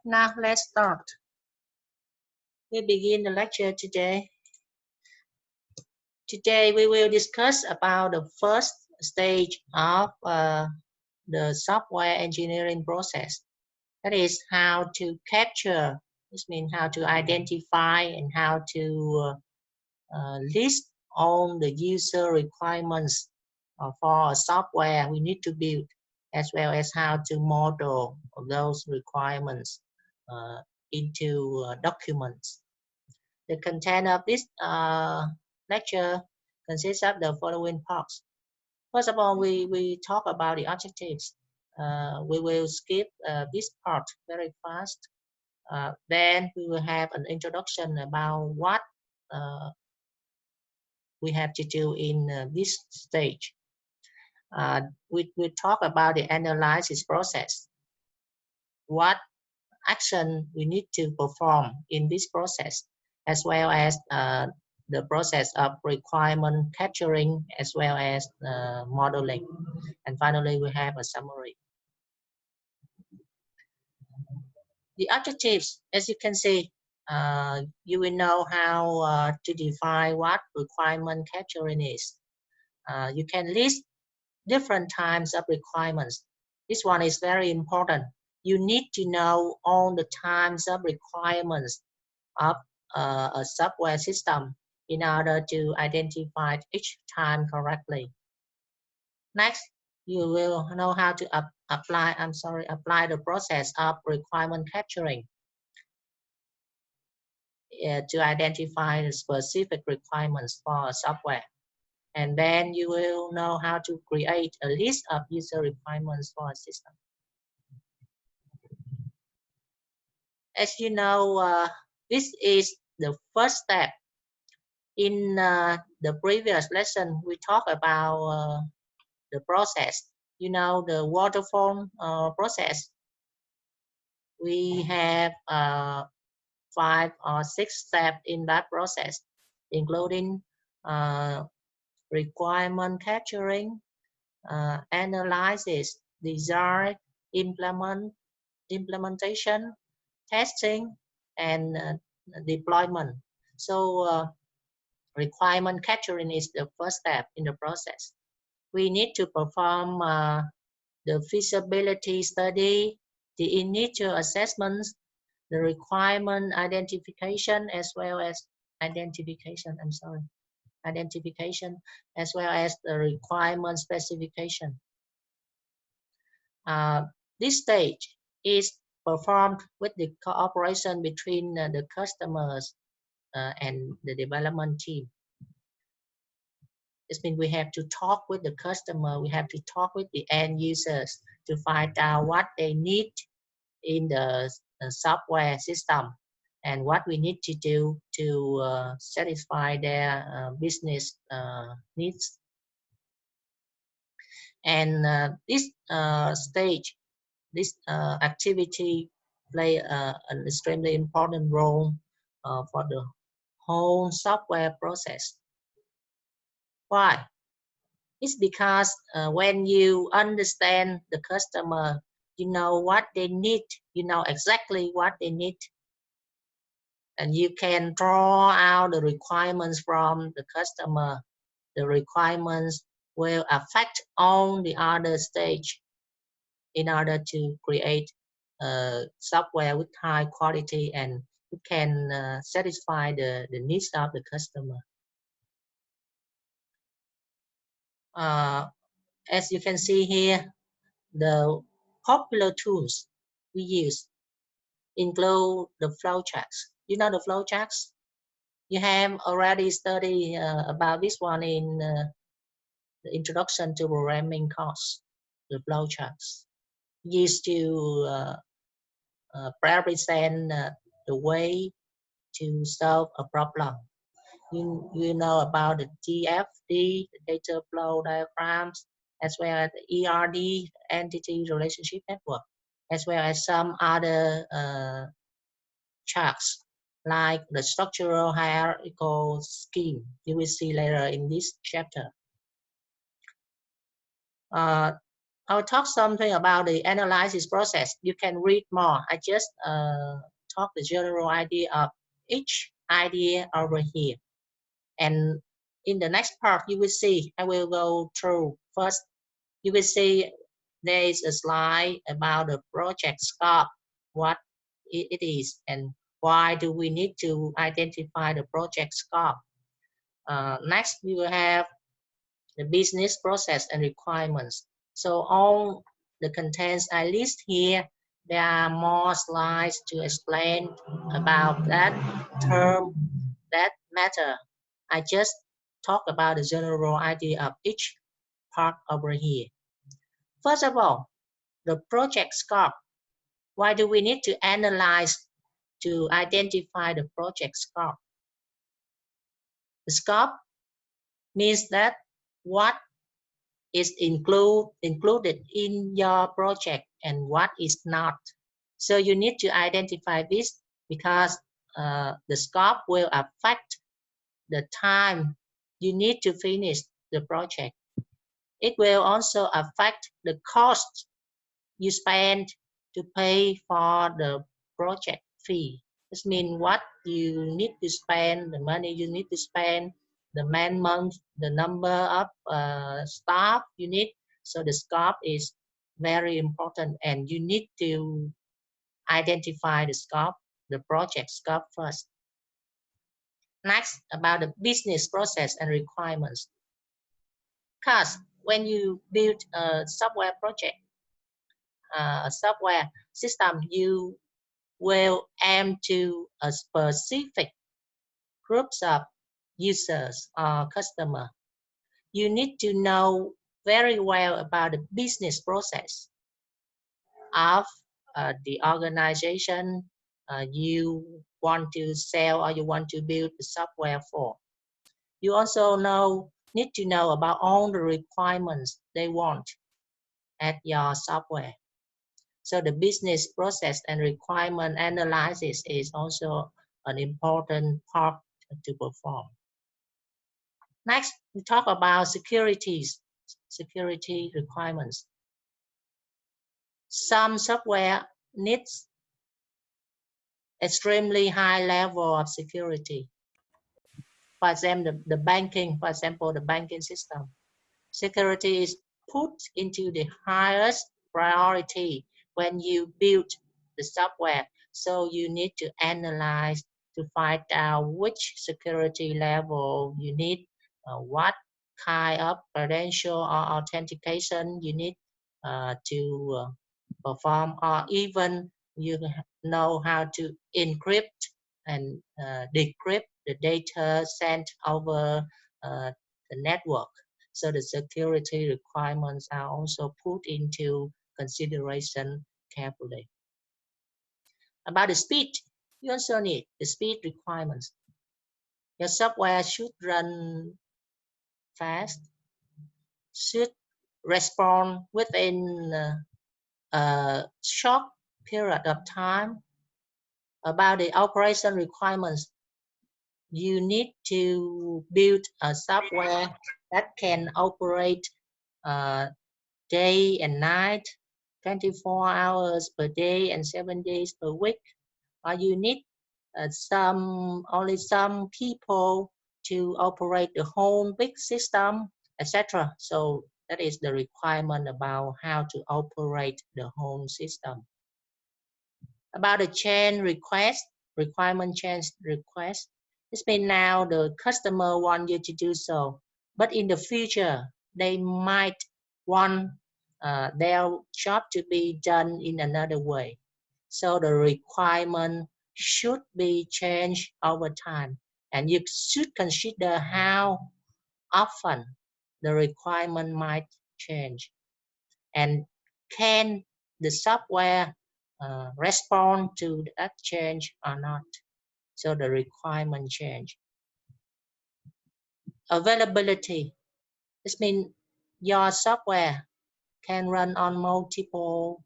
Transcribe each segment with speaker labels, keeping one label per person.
Speaker 1: Now let's start. We begin the lecture today. Today we will discuss about the first stage of the software engineering process. That is how to capture, this means how to identify and how to list all the user requirements for a software we need to build, as well as how to model those requirements into documents. The content of this lecture consists of the following parts. First of all, we talk about the objectives. We will skip this part very fast. Then we will have an introduction about what we have to do in this stage. We talk about the analysis process. What action we need to perform in this process, as well as the process of requirement capturing, as well as modeling. And finally, we have a summary. The objectives, as you can see, you will know how to define what requirement capturing is. You can list different types of requirements. This one is very important. You need to know all the types of requirements of a software system in order to identify each time correctly. Next, you will know how to apply the process of requirement capturing to identify the specific requirements for a software. And then you will know how to create a list of user requirements for a system. As you know, this is the first step. In the previous lesson, we talked about the process. You know, the waterfall process. We have 5 or 6 steps in that process, including requirement capturing, analysis, design, implementation, testing, and deployment. So requirement capturing is the first step in the process. We need to perform the feasibility study, the initial assessments, the requirement identification, as well as identification, as well as the requirement specification. This stage is performed with the cooperation between the customers and the development team. This means we have to talk with the customer, we have to talk with the end users to find out what they need in the software system and what we need to do to satisfy their business needs. And this stage, this activity play an extremely important role for the whole software process. Why? It's because when you understand the customer, you know what they need, you know exactly what they need, and you can draw out the requirements from the customer. The requirements will affect all the other stage in order to create software with high quality and it can satisfy the needs of the customer. As you can see here, the popular tools we use include the flowcharts. You know the flowcharts? You have already studied about this one in the introduction to programming course, the flowcharts. Used to represent the way to solve a problem. You know about the DFD, the data flow diagrams, as well as the ERD, entity relationship network, as well as some other charts like the structural hierarchical scheme you will see later in this chapter. I'll talk something about the analysis process. You can read more. I just talk the general idea of each idea over here. And in the next part, you will see, I will go through first. You will see there is a slide about the project scope, what it is, and why do we need to identify the project scope. Next, we will have the business process and requirements. So all the contents I list here, there are more slides to explain about that term, that matter. I just talk about the general idea of each part over here. First of all, the project scope. Why do we need to analyze to identify the project scope? The scope means that what is included in your project and what is not. So you need to identify this because the scope will affect the time you need to finish the project. It will also affect the cost you spend to pay for the project fee. This means what you need to spend, the money you need to spend, the man month, the number of staff you need. So the scope is very important and you need to identify the scope, the project scope first. Next, about the business process and requirements. Because when you build a software project, a software system, you will aim to a specific groups of users or customer. You need to know very well about the business process of the organization you want to sell or you want to build the software for. You also need to know about all the requirements they want at your software. So the business process and requirement analysis is also an important part to perform. Next, we talk about security requirements. Some software needs extremely high level of security. For example, the banking system. Security is put into the highest priority when you build the software. So you need to analyze to find out which security level you need, what kind of credential or authentication you need to perform, or even you know how to encrypt and decrypt the data sent over the network. So the security requirements are also put into consideration carefully. About the speed, you also need the speed requirements. Your software should run fast, should respond within a short period of time. About the operation requirements, you need to build a software that can operate day and night, 24 hours per day and 7 days per week. Or you need only some people to operate the whole big system, etc. So that is the requirement about how to operate the whole system. About the change request, requirement change request. This means now the customer want you to do so, but in the future they might want their job to be done in another way. So the requirement should be changed over time, and you should consider how often the requirement might change, and can the software respond to that change or not. So the requirement change. Availability. This means your software can run on multiple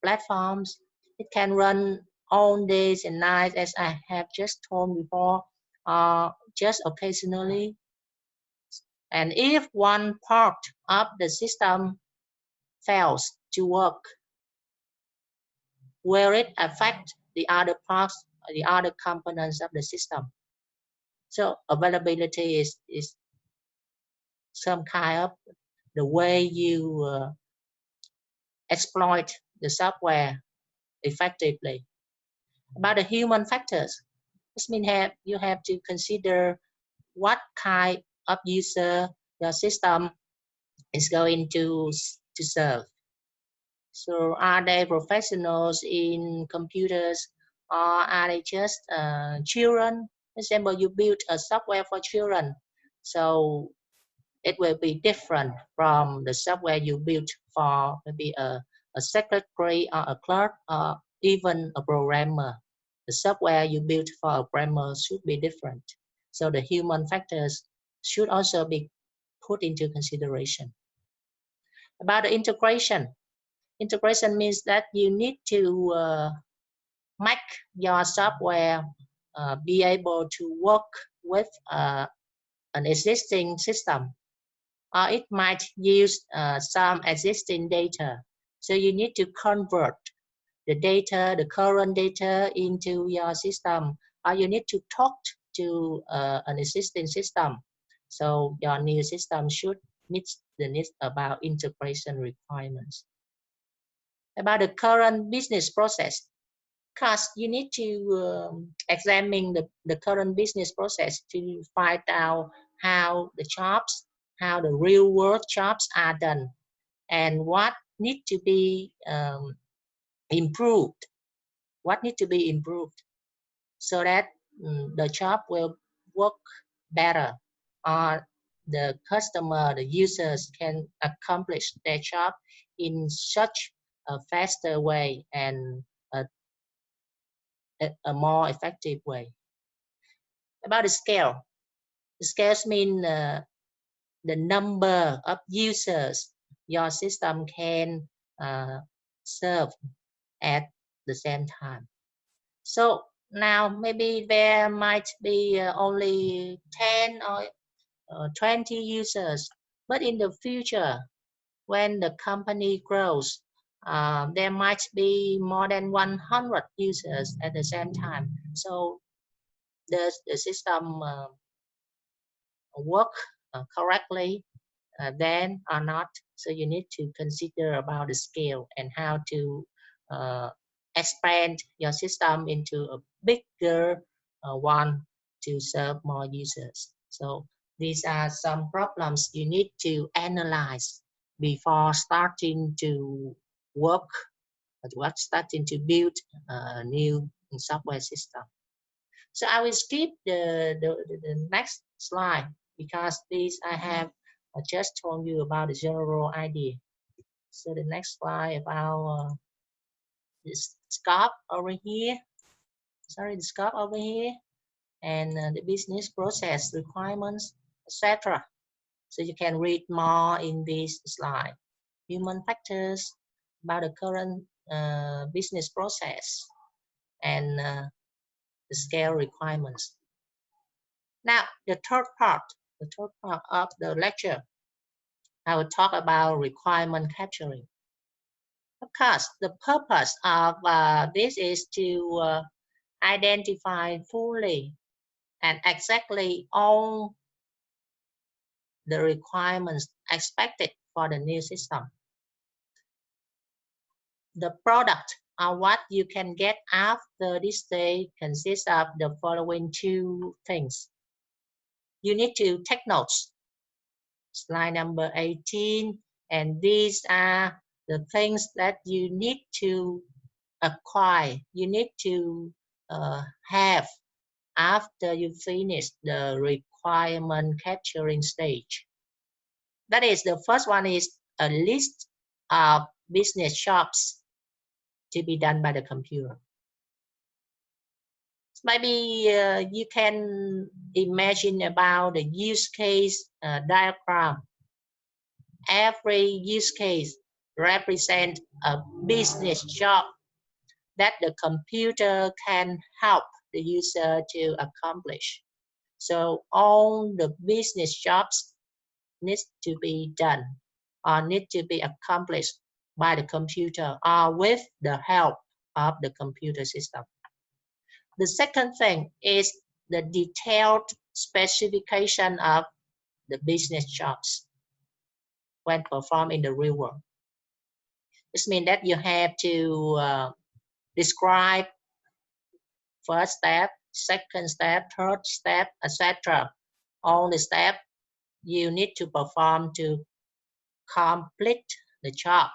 Speaker 1: platforms. It can run all days and nights, as I have just told before, just occasionally. And if one part of the system fails to work, will it affect the other parts, the other components of the system? So availability is some kind of the way you exploit the software effectively. About the human factors, this means you have to consider what kind of user your system is going to serve. So are they professionals in computers, or are they just children? For example, you build a software for children, so it will be different from the software you built for maybe a secretary or a clerk or even a programmer. The software you built for a programmer should be different. So the human factors should also be put into consideration. About the integration. Integration means that you need to make your software be able to work with an existing system, or it might use some existing data. So you need to convert the data, the current data into your system, or you need to talk to an existing system. So your new system should meet the needs about integration requirements. About the current business process, because you need to examine the current business process to find out how the jobs, how the real world jobs are done, and what need to be improved, what need to be improved, so that the job will work better, or the customer, the users can accomplish their job in such a faster way and a more effective way. About the scale, the scales mean the number of users your system can serve at the same time. So now maybe there might be only 10 or 20 users, but in the future, when the company grows, there might be more than 100 users at the same time. So the system work correctly then or not. So you need to consider about the scale and how to expand your system into a bigger one to serve more users. So these are some problems you need to analyze before starting to work, starting to build a new software system. So I will skip the next slide, because this I have just told you about the general idea. So the next slide about the scope over here. Sorry, the scope over here, and the business process requirements, etc. So you can read more in this slide. Human factors, about the current business process, and the scale requirements. Now, the third part of the lecture, I will talk about requirement capturing. Of course, the purpose of this is to identify fully and exactly all the requirements expected for the new system. The product or what you can get after this stage consists of the following two things. You need to take notes. Slide number 18, and these are the things that you need to acquire, you need to have after you finish the requirement capturing stage. That is, the first one is a list of business jobs to be done by the computer. Maybe you can imagine about the use case diagram. Every use case represents a business job that the computer can help the user to accomplish. So all the business jobs needs to be done or need to be accomplished by the computer or with the help of the computer system. The second thing is the detailed specification of the business jobs when performed in the real world. This means that you have to describe first step, second step, third step, etc. All the steps you need to perform to complete the job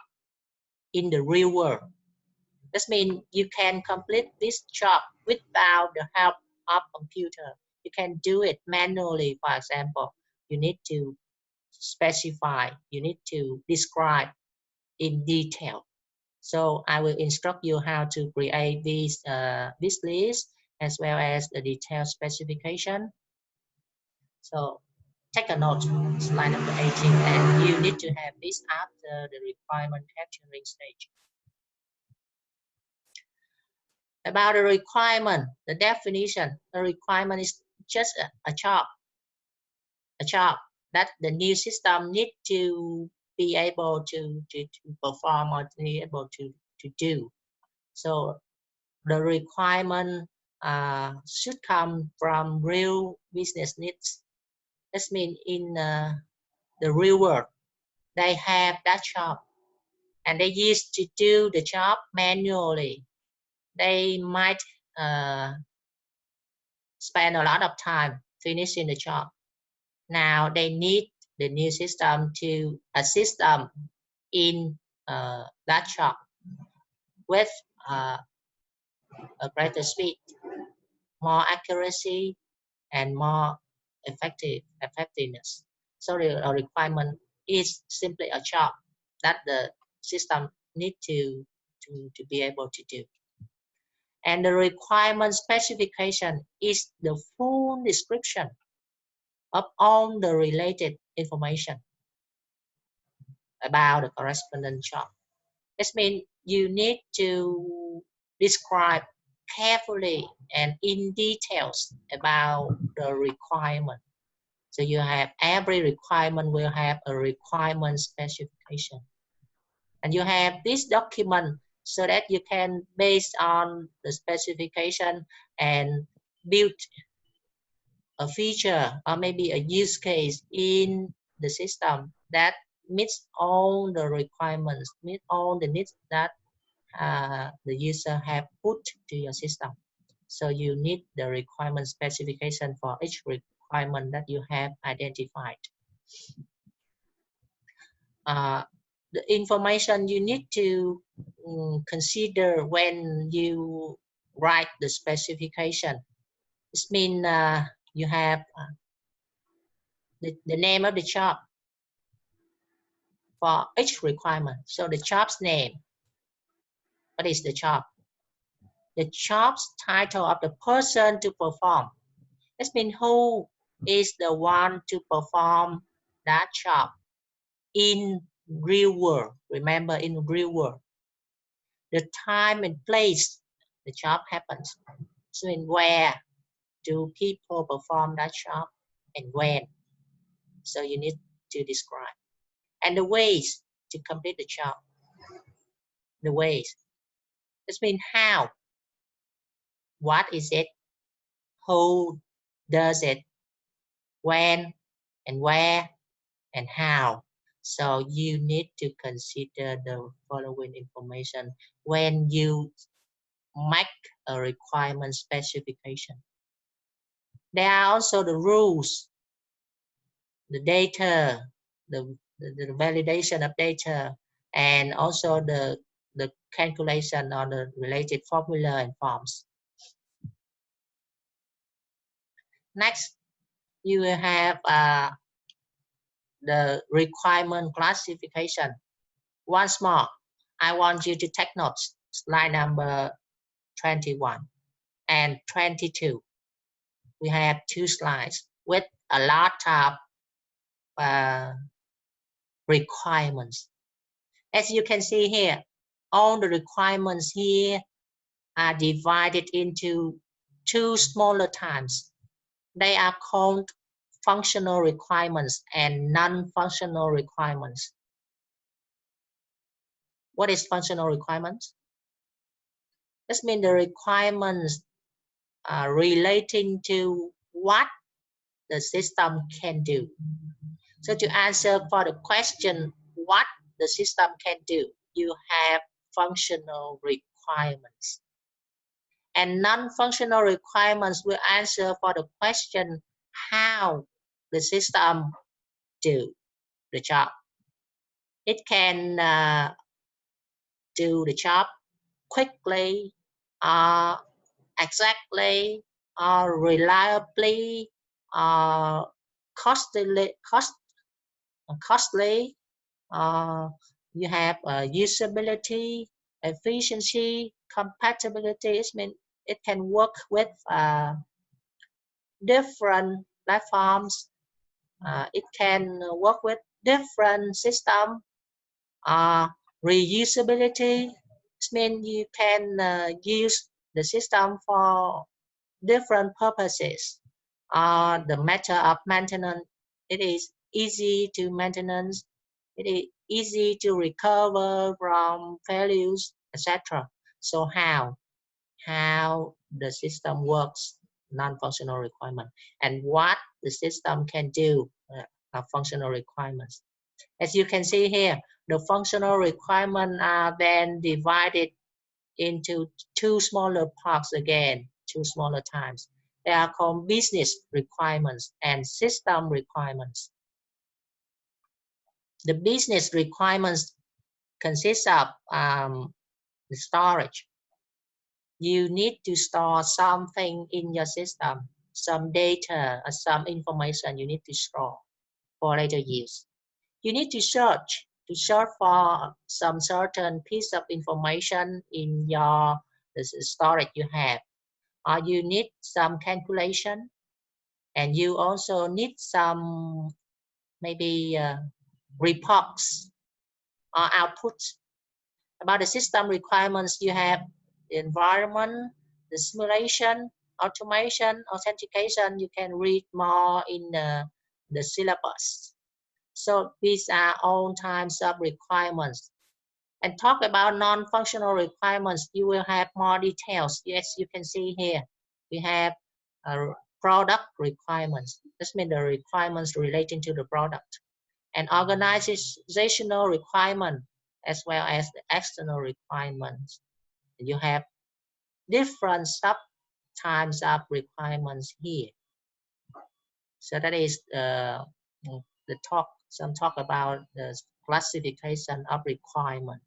Speaker 1: in the real world. This means you can complete this job without the help of computer. You can do it manually. For example, you need to specify, you need to describe in detail. So I will instruct you how to create this list as well as the detailed specification. So take a note, slide number 18, and you need to have this after the requirement capturing stage. About the requirement, the definition, the requirement is just a job that the new system need to be able to perform or to be able to do. So the requirement should come from real business needs. This means in the real world, they have that job and they used to do the job manually. They might spend a lot of time finishing the job. Now they need the new system to assist them in that job with a greater speed, more accuracy, and more effectiveness. So the requirement is simply a job that the system need to be able to do. And the requirement specification is the full description of all the related information about the corresponding job. This means you need to describe carefully and in details about the requirement. So you have every requirement will have a requirement specification. And you have this document so that you can, based on the specification, and build a feature or maybe a use case in the system that meets all the requirements, meet all the needs that the user have put to your system. So you need the requirement specification for each requirement that you have identified. The information you need to consider when you write the specification. This means you have the name of the job for each requirement. So the job's name, what is the job? The job's title of the person to perform. This means who is the one to perform that job in real world. Remember, in real world. The time and place the job happens. So in where do people perform that job and when? So you need to describe. And the ways to complete the job. The ways. This means how. What is it? Who does it? When and where and how. So you need to consider the following information when you make a requirement specification. There are also the rules, the data, the validation of data, and also the calculation on the related formula and forms. Next, you will have the requirement classification. Once more, I want you to take notes. Slide number 21 and 22. We have two slides with a lot of requirements. As you can see here, all the requirements here are divided into two smaller types. They are called functional requirements and non-functional requirements. What is functional requirements? This means the requirements are relating to what the system can do. So to answer for the question what the system can do, you have functional requirements. And non-functional requirements will answer for the question how the system do the job. It can do the job quickly, exactly, reliably, costly. You have usability, efficiency, compatibility. It means it can work with different platforms. It can work with different systems. Reusability means you can use the system for different purposes. The matter of maintenance, it is easy to maintenance. It is easy to recover from failures, etc. So how the system works, non-functional requirement, and what the system can do, functional requirements. As you can see here, the functional requirements are then divided into two smaller parts again, two smaller times. They are called business requirements and system requirements. The business requirements consist of the storage. You need to store something in your system, some data or some information you need to store for later use. You need to search for some certain piece of information in your storage you have. You need some calculation, and you also need some maybe reports or outputs. About the system requirements, you have the environment, the simulation, automation, authentication. You can read more in the syllabus. So these are all types of requirements. And talk about non-functional requirements, you will have more details. Yes, you can see here. We have product requirements. This means the requirements relating to the product. And organizational requirement as well as the external requirements. You have different types of requirements here. So that is some talk about the classification of requirement.